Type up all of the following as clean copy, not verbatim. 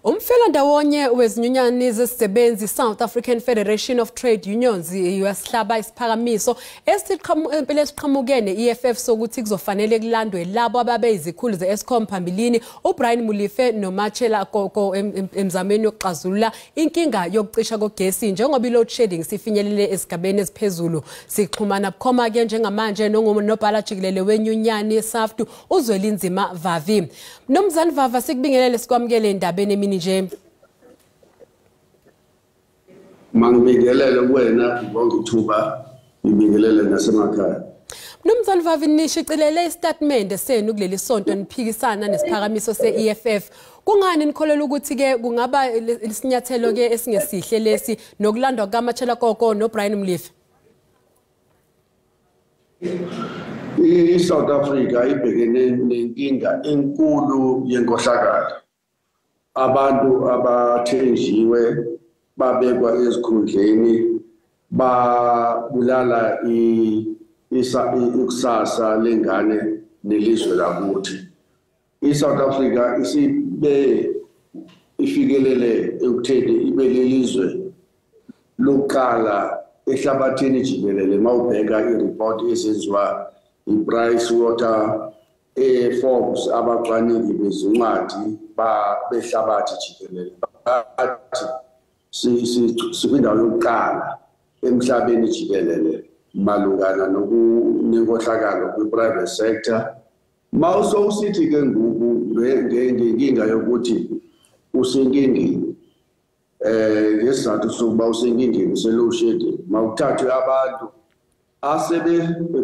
Umfelandawonye wezinyunyana zeziSebenzi South African Federation of Trade Unions uyasihlaba isiphakamiso esiqhamuke ne-EFF sokuthi kuzofanele kulandwe labo ababeyizikhulu ze-Eskom phambilini uBrian Molefe noMatshela Koko emzamweni yokuxazulula inkinga yokucisha kogesi njengoba i-loadshedding sifinyelele esigabeni esiphezulu. Sixhumana bukhoma ke njengamanje nonguNobhala-Jikelele wenyunyana i-SAFTU Vavi Mnumzane Vavi sikubingelele sikwamukele endabeni emini-nje. Mangibingelele kuwena ngongithuba ngibingelele nasemakhaya. Mnumzane Vavi nishicilele istatement senu kuleli sonto niphikisana nesiphakamiso se-EFF. Kungani nikholela ukuthi ke kungaba isinyathelo ke esingesihle lesi nokulandwa kaMatshela Koko noBrian Molefe? I-South Africa ibhekene nenkinga enkulu yenkohlakalo. Abantu abathenjiwe babekwa ezikhundleni babulala ikusasa lengane nelizwe lakuthi. I-South Africa isibe ifikelele ekutheni ibe lelizwe lokuqala ehlabathini jikelele mawubheka i-report esenziwa i-Price Water Forbes abacwaningi bezincwadi behlabathi jikelele. Sikwindawo yokuqala emhlabeni jikelele malungana nenkohlakalo kwi-private sector. Mawusowusithi ke ngoku ngenkinga yokuthi usenkingeni ngesizathu sokuba usenkingeni se-loadshedding mawuthathwe abantu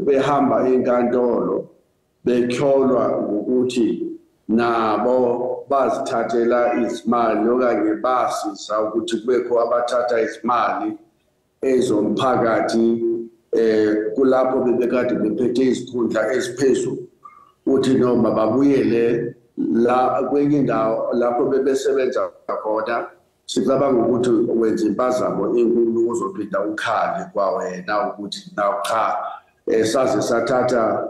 behamba enkantolo betyholwa ngokuthi nabo bazithathela izimali okanye basisa ukuthi kubekho abathatha izimali ezomphakathi kulapho bebekade bephethe izikhundla eziphezulu uthi noma babuyele la kwenye indawo lapho bebesebenza khona. Sicabanga ukuthi wenza impazamo enkulu uzophinda ukhale kwawena ukuthi naw cha saze sathatha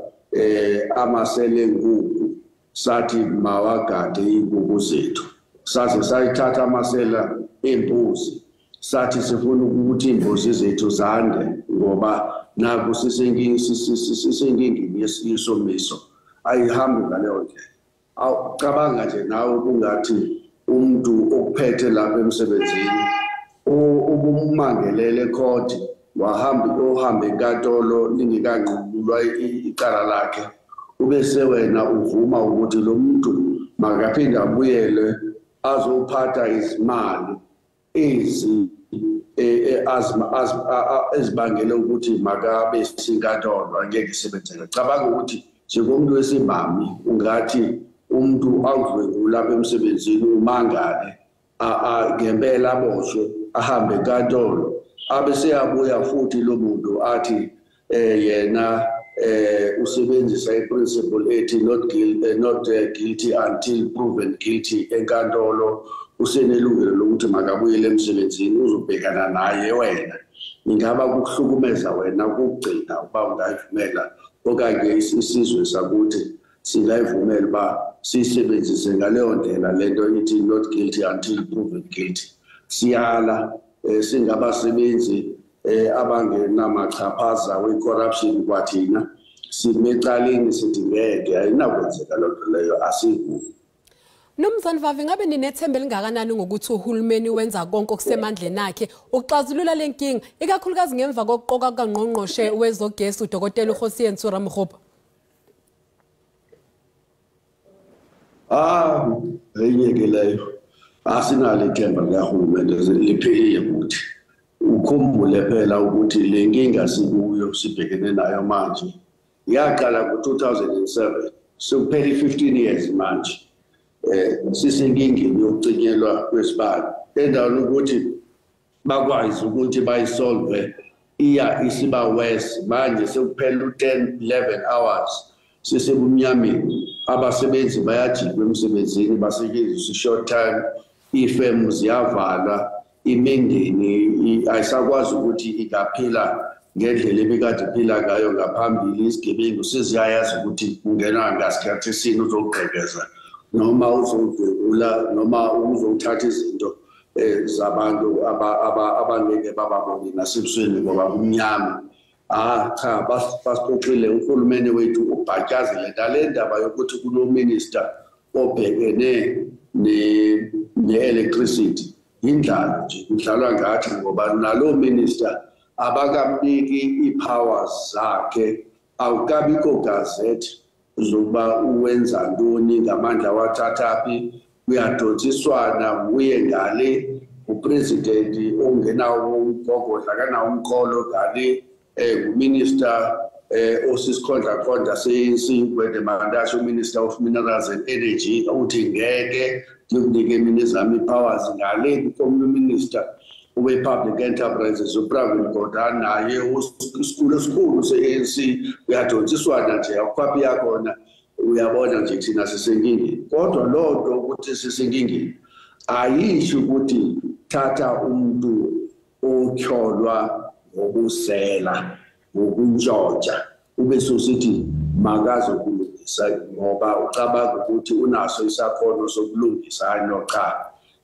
amasele enkukhu sathi mawagade inkukhu zethu, saze sayithatha amasela embuzi sathi sifuna ukuthi imbuzi zethu zande ngoba naku sisenkingeni yesomiso. Ayihambi ngaleyo ndlela. Awucabanga nje nawe kungathi umuntu okuphethe lapha emsebenzini ubummangelele court wahambe enkantolo lingekanqubulwa icala lakhe ubese wena uvuma ukuthi lo muntu makaphinde abuyele azophatha izimali ezibangele ukuthi makabe sinkantolo angeke isebenzele. Cabanga ukuthi njengomuntu wesimami ungathi umuntu awudlwengula lapha emsebenzini umangale ngempela aboshwe ahambe enkantolo abese yabuya futhi lo muntu athi yena usebenzisa iprinciple ethi not guilty until proven guilty enkantolo usenelungelo lokuthi makabuyele emsebenzini uzobhekana naye wena. Ingaba kuhlukumeza wena ukugcina uba ungayivumela okanye isizwe sakuthi singayivumela ba sisebenzise ngaleyo ndlela lento ithi not guilty until proven guilty. Siyala singabasebenzi abangenamachaphaza we-corruption kwathina simecaleni sithi ngeke ayinakwenzeka lonto leyo asiku. Mnumzane Vavi ngabe ninethemba elingakanani ngokuthi uhulumeni wenza konke okusemandleni akhe ukuxazulula lenkinga ikakhulukazi ngemva kokuqoka kangqongqoshe wezogesi uDokotela uRamokgopa? Yeke leyo asinalo ithemba likahulumende liphelile ukuthi ukhumbule phela ukuthi le nkinga sikuyo sibhekene nayo manje yaqala ngo-2007 sekuphele 15 years manje. Sisenkingeni yokucinyelwa kwesibani endaweni ukuthi bakwazi ukuthi bayisolve iya isiba worse manje sekuphela u-10-11 hours sisebumnyameni. Abasebenzi bayajikwa emsebenzini basetshenziswa short time, ifemu ziyavalwa, imindeni ayisakwazi ukuthi ingaphila ngendlela ebekade iphila ngayo ngaphambili. Isigebengu seziyayazi ukuthi kungenwa ngasikhathi sini uzogqekeza noma uzodlula noma uzothatha izinto zabantu abangeke bababone nasebusweni ngoba kumnyama. Cha, basixoxile uhulumeni wethu ubhatyazile ngale ndaba yokuthi kunominister obhekene ne-electricity. Indlalo nje kudlalwa ngathi ngoba nalo minister abakamniki ii-powers zakhe, awukabikho gazethi zokuba uwenza ntoni ngamandla wathathaphi, kuyadonsiswana uye ngale upresident ongenawo umgogodla akanawo umkholo ngale nguminister osisikhondla se-ANC kwedemandashi uminister of minerals and energy uthi ngeke ngikunike mina ezami ii-powers ngale komunye uminister we-public enterprises uBrian naye isikulu esikhulu se-ANC kuyadonsiswana nje akukhaphi yakhona. Uyabona nje thina sisenkingeni, kodwa loo nto ukuthi sisenkingeni ayisho ukuthi thatha umuntu otyholwa ngokusela ngokuntshontsha ube sosithi makazokulungisa ngoba ucabanga ukuthi unaso isakhono sokulungisa. Cha,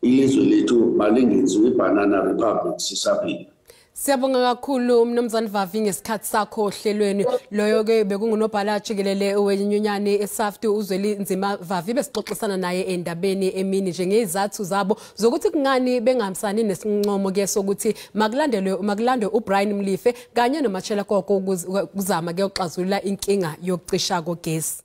ilizwe lethu malingenziwe ibanana republic sisaphila. Siyabonga kakhulu Mnumzane Vavi ngesikhathi sakho ohlelweni. Loyo ke bekunguNobhala-Jikelele wezenyunyana i-SAFTU uZwelinzima Vavi besixoxisana naye endabeni emini-nje ngezathu zabo zokuthi kungani bengahambisani nesinqumo ke sokuthi makulandwe uBrian Molefe kanye noMatshela Koko ukuzama ke ukuxazulula inkinga yokucisha kogesi.